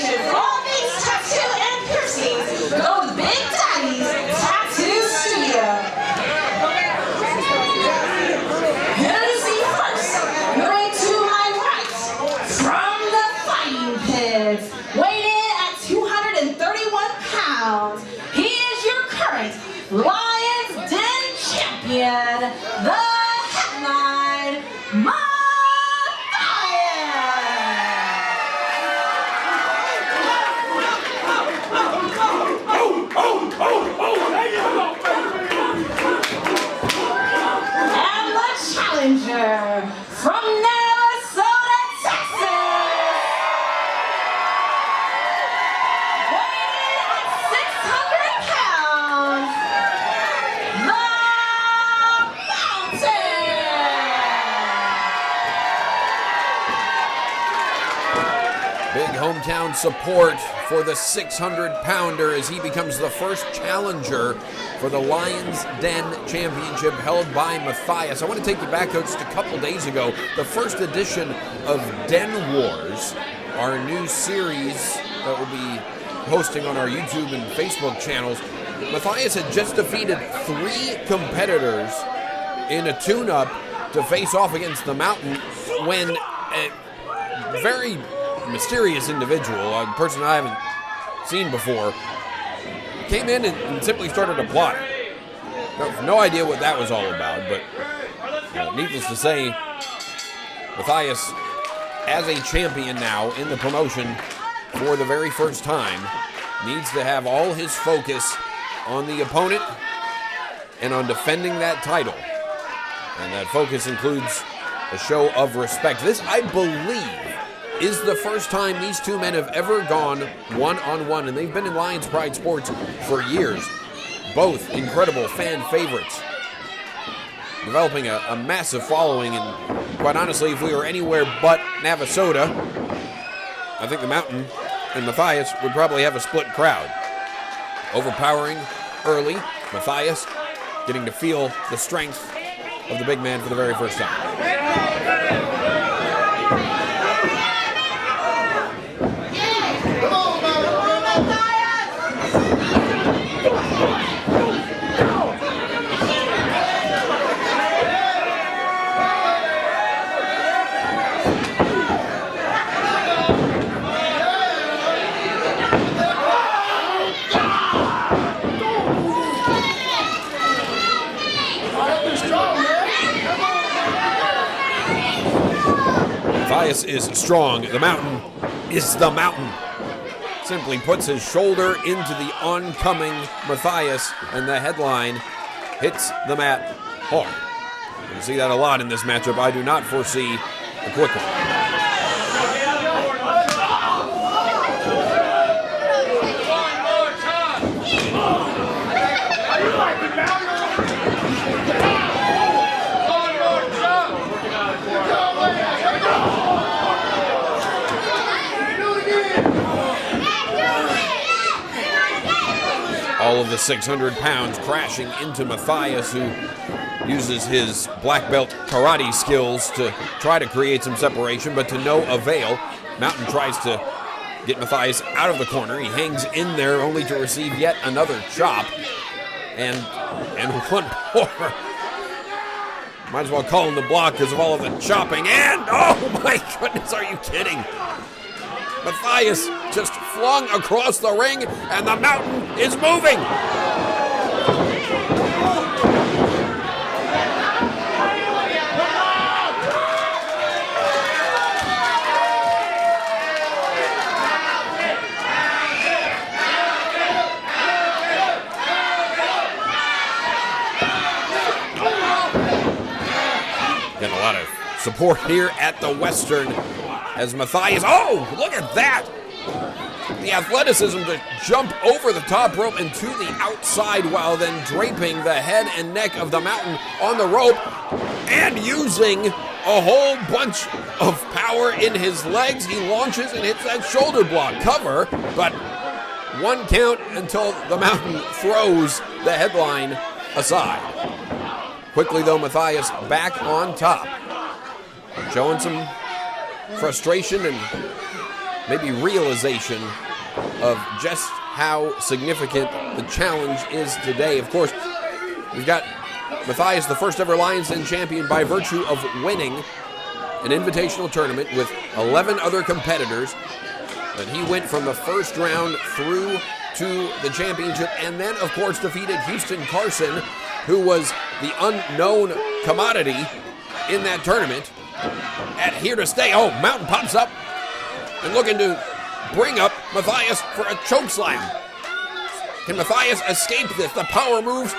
Congratulations, all things tattoo and piercings. Go to Big Daddy's Tattoo Studio. Introducing first, going to my right, from the fighting pits, weighing in at 231 pounds. He is your current Lions Den champion, the headline, Matthias. And the challenger from Navasota, Texas, weighing in at 600 pounds, the Big hometown support for the 600-pounder as he becomes the first challenger for the Lions Den Championship held by Matthias. I want to take you back, though, just a couple days ago, the first edition of Den Wars, our new series that we'll be hosting on our YouTube and Facebook channels. Matthias had just defeated 3 competitors in a tune-up to face off against the Mountain when a very mysterious individual, a person I haven't seen before, came in and simply started a plot. No idea what that was all about, but needless to say, Matthias, as a champion now in the promotion for the very first time, needs to have all his focus on the opponent and on defending that title. And that focus includes a show of respect. This, I believe, is the first time these two men have ever gone one-on-one, and they've been in Lions Pride Sports for years. Both incredible fan favorites, developing a massive following, and quite honestly, if we were anywhere but Navasota, I think the Mountain and Matthias would probably have a split crowd. Overpowering early, Matthias getting to feel the strength of the big man for the very first time. Matthias is strong. The Mountain is the Mountain. Simply puts his shoulder into the oncoming Matthias, and the headline hits the mat hard. You'll see that a lot in this matchup. I do not foresee a quick one. All of the 600 pounds crashing into Matthias, who uses his black belt karate skills to try to create some separation, but to no avail. Mountain tries to get Matthias out of the corner. He hangs in there only to receive yet another chop. And one more. Might as well call him the block because of all of the chopping. And, oh my goodness, are you kidding? Matthias just flung across the ring, and the Mountain is moving. Getting a lot of support here at the Western as Matthias, oh, look at that! The athleticism to jump over the top rope and to the outside while then draping the head and neck of the Mountain on the rope and using a whole bunch of power in his legs. He launches and hits that shoulder block cover, but one count until the Mountain throws the headline aside. Quickly, though, Matthias back on top, showing some frustration and maybe realization of just how significant the challenge is today. Of course, we've got Matthias, the first ever Lions Den champion, by virtue of winning an invitational tournament with 11 other competitors. And he went from the first round through to the championship, and then, of course, defeated Houston Carson, who was the unknown commodity in that tournament. At here to stay. Oh, Mountain pops up and looking to bring up Matthias for a choke slam. Can Matthias escape this? The power moves.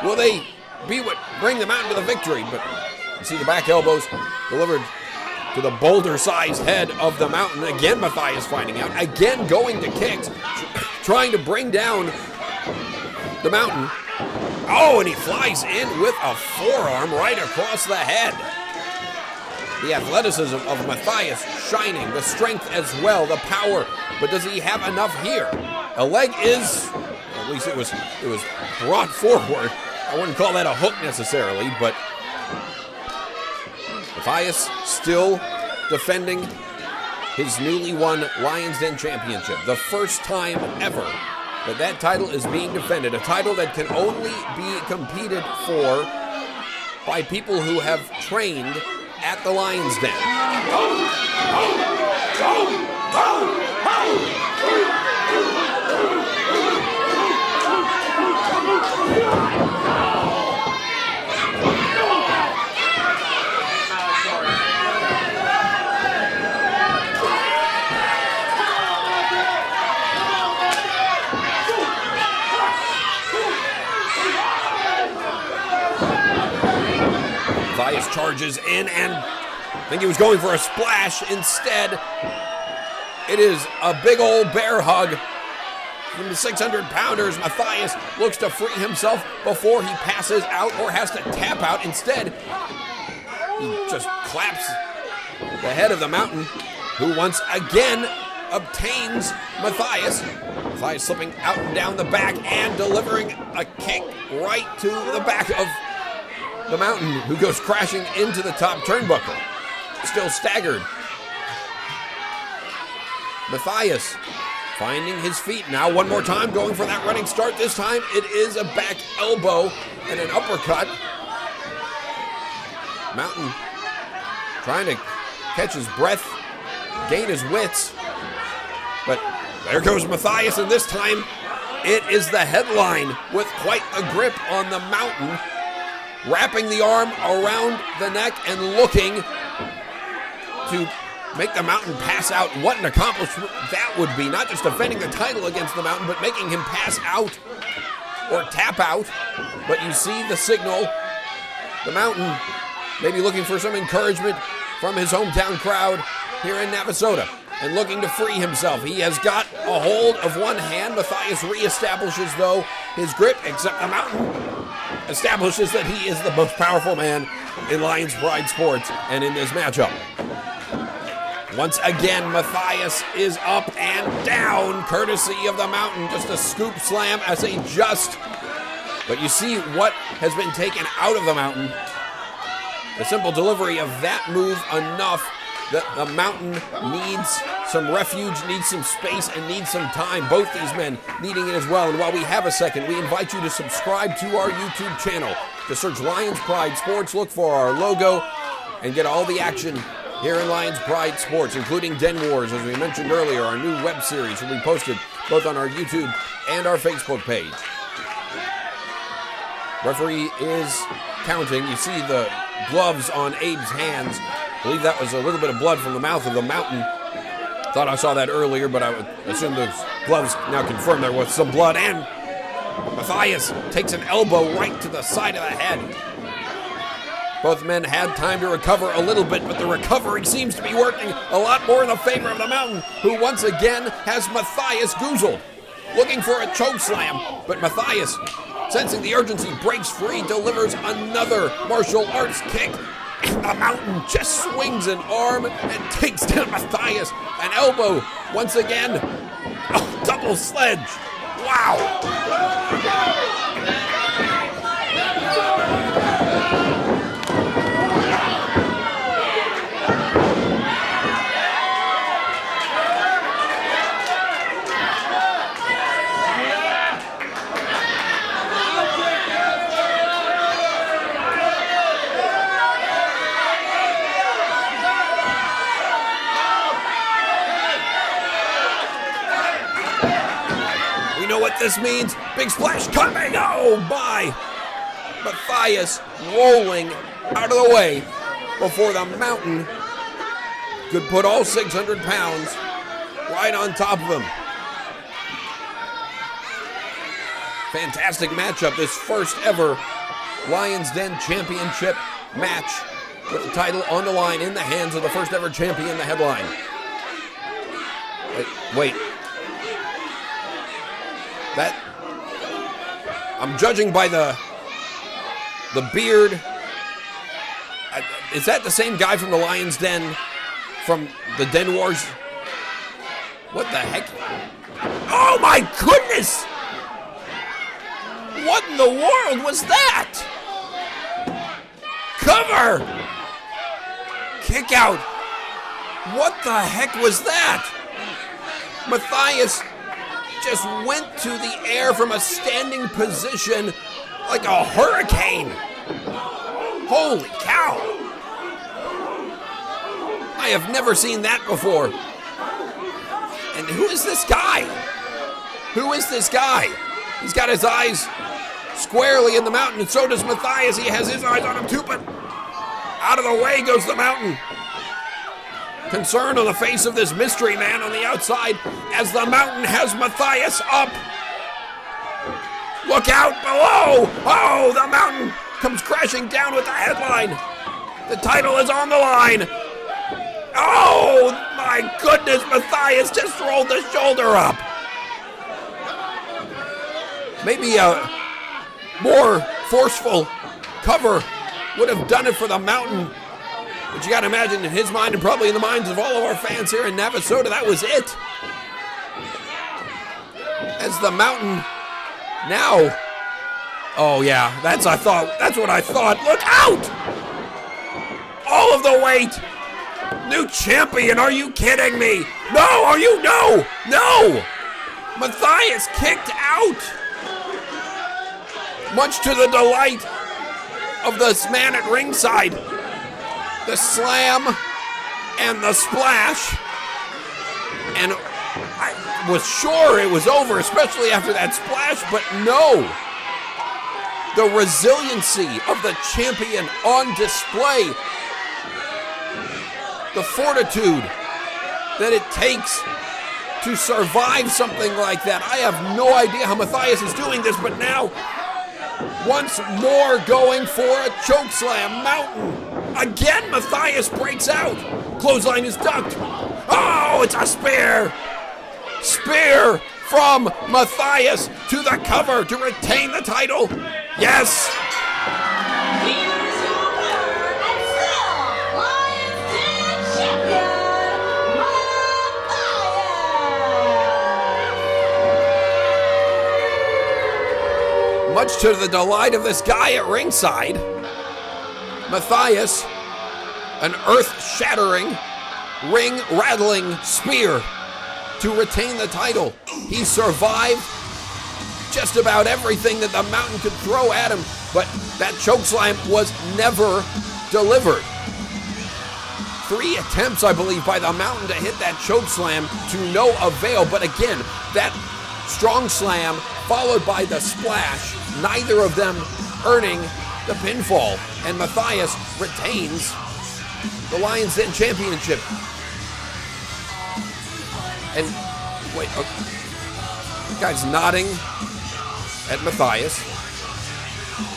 Will they be what bring the Mountain to the victory? But you see the back elbows delivered to the boulder-sized head of the Mountain. Again, Matthias finding out. Again, going to kicks, trying to bring down the Mountain. Oh, and he flies in with a forearm right across the head. The athleticism of Matthias shining, the strength as well, the power. But does he have enough here? A leg is, at least it was brought forward. I wouldn't call that a hook necessarily, but Matthias still defending his newly won Lions Den championship. The first time ever that title is being defended. A title that can only be competed for by people who have trained at the Lions Den. Matthias charges in and I think he was going for a splash. Instead, it is a big old bear hug from the 600-pounders. Matthias looks to free himself before he passes out or has to tap out. Instead, he just claps the head of the Mountain, who once again obtains Matthias. Matthias slipping out and down the back and delivering a kick right to the back of the Mountain, who goes crashing into the top turnbuckle. Still staggered. Matthias finding his feet now one more time, going for that running start. This time it is a back elbow and an uppercut. Mountain trying to catch his breath, gain his wits. But there goes Matthias, and this time it is the headline with quite a grip on the Mountain, wrapping the arm around the neck and looking to make the Mountain pass out. What an accomplishment that would be. Not just defending the title against the Mountain, but making him pass out or tap out. But you see the signal. The Mountain maybe looking for some encouragement from his hometown crowd here in Navasota and looking to free himself. He has got a hold of one hand. Matthias reestablishes, though, his grip, except the Mountain establishes that he is the most powerful man in Lions Pride Sports and in this matchup. Once again, Matthias is up and down, courtesy of the Mountain. Just a scoop slam as a just. But you see what has been taken out of the Mountain. The simple delivery of that move enough that the Mountain needs some refuge, needs some space, and needs some time. Both these men needing it as well. And while we have a second, we invite you to subscribe to our YouTube channel. To search Lions Pride Sports, look for our logo, and get all the action here in Lions Pride Sports, including Den Wars, as we mentioned earlier. Our new web series will be posted both on our YouTube and our Facebook page. Referee is counting. You see the gloves on Abe's hands. I believe that was a little bit of blood from the mouth of the Mountain. Thought I saw that earlier, but I would assume those gloves now confirm there was some blood. And Matthias takes an elbow right to the side of the head. Both men had time to recover a little bit, but the recovery seems to be working a lot more in the favor of the Mountain, who once again has Matthias goozled, looking for a choke slam. But Matthias, sensing the urgency, breaks free, delivers another martial arts kick. The Mountain just swings an arm and takes down Matthias. An elbow once again. Oh, double sledge. Wow. know what this means. Big splash coming. Oh, my. Matthias rolling out of the way before the mountain could put all 600 pounds right on top of him. Fantastic matchup. This first ever Lions Den Championship match with the title on the line in the hands of the first ever champion, the headline. Wait. That, I'm judging by the beard. Is that the same guy from the Lions Den, from the Den Wars? What the heck? Oh my goodness! What in the world was that? Cover! Kick out. What the heck was that? Matthias just went to the air from a standing position like a hurricane. Holy cow. I have never seen that before. And who is this guy? Who is this guy? He's got his eyes squarely in the mountain, and so does Matthias. He has his eyes on him too, but out of the way goes the mountain. Concern on the face of this mystery man on the outside as the mountain has Matthias up. Look out below! Oh, the mountain comes crashing down with the headline. The title is on the line. Oh, my goodness, Matthias just rolled the shoulder up. Maybe a more forceful cover would have done it for the mountain. But you got to imagine in his mind and probably in the minds of all of our fans here in Navasota, that was it. As the mountain now, oh yeah, that's what I thought. Look out! All of the weight. New champion, are you kidding me? No! Matthias kicked out. Much to the delight of this man at ringside. The slam and the splash. And I was sure it was over, especially after that splash, but no. The resiliency of the champion on display. The fortitude that it takes to survive something like that. I have no idea how Matthias is doing this, but now, once more going for a chokeslam. Mountain. Again, Matthias breaks out. Clothesline is ducked. Oh, it's a spear. Spear from Matthias to the cover to retain the title. Yes. Here's your winner and still Lions Den champion, Matthias. Much to the delight of this guy at ringside, Matthias, an earth-shattering, ring-rattling spear to retain the title. He survived just about everything that the mountain could throw at him, but that chokeslam was never delivered. 3 attempts, I believe, by the mountain to hit that chokeslam to no avail, but again, that strong slam followed by the splash, neither of them earning the pinfall, and Matthias retains the Lions Den Championship. And wait, the guy's nodding at Matthias,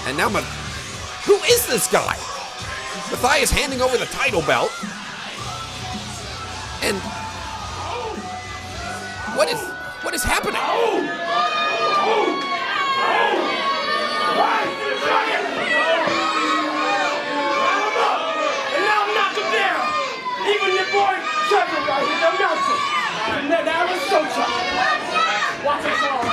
and now who is this guy? Matthias handing over the title belt, and what is happening? Even your boy Trevor right here, the mountain. And then Navasota. Watch us all.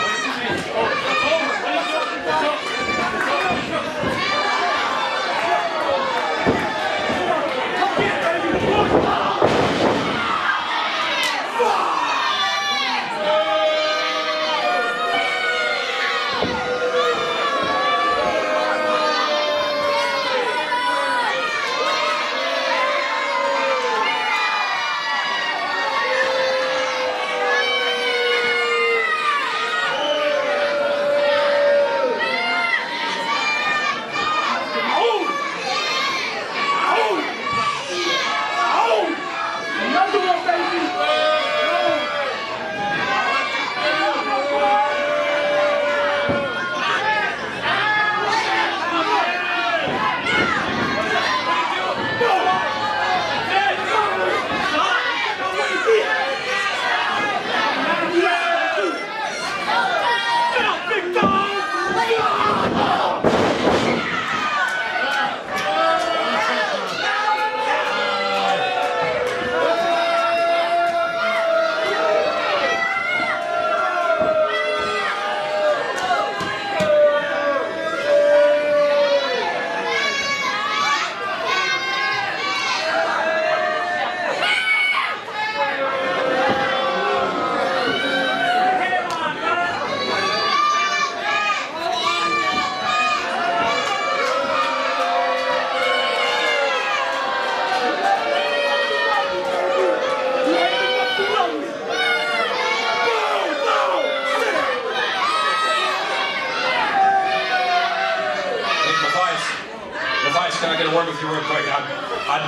a word with you real quick. I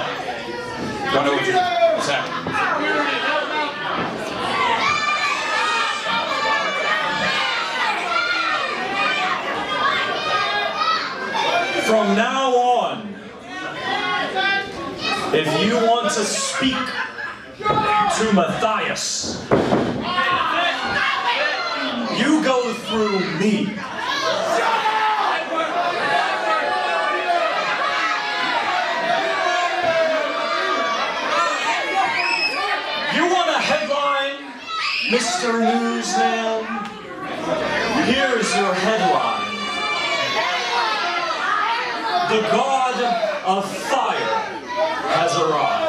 don't know what you're saying. From now on, if you want to speak to Matthias, you go through me. You want a headline, Mr. Newsman? Here's your headline. The God of Fire has arrived.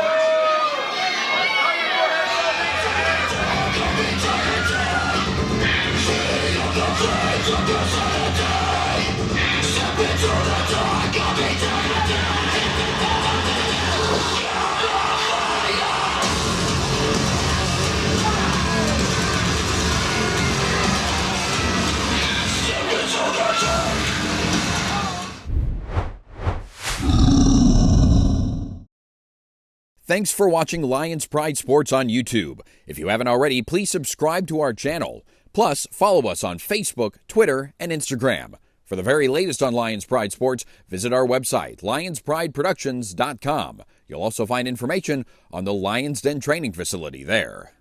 Thanks for watching Lions Pride Sports on YouTube. If you haven't already, please subscribe to our channel. Plus, follow us on Facebook, Twitter, and Instagram. For the very latest on Lions Pride Sports, visit our website, lionsprideproductions.com. You'll also find information on the Lions Den training facility there.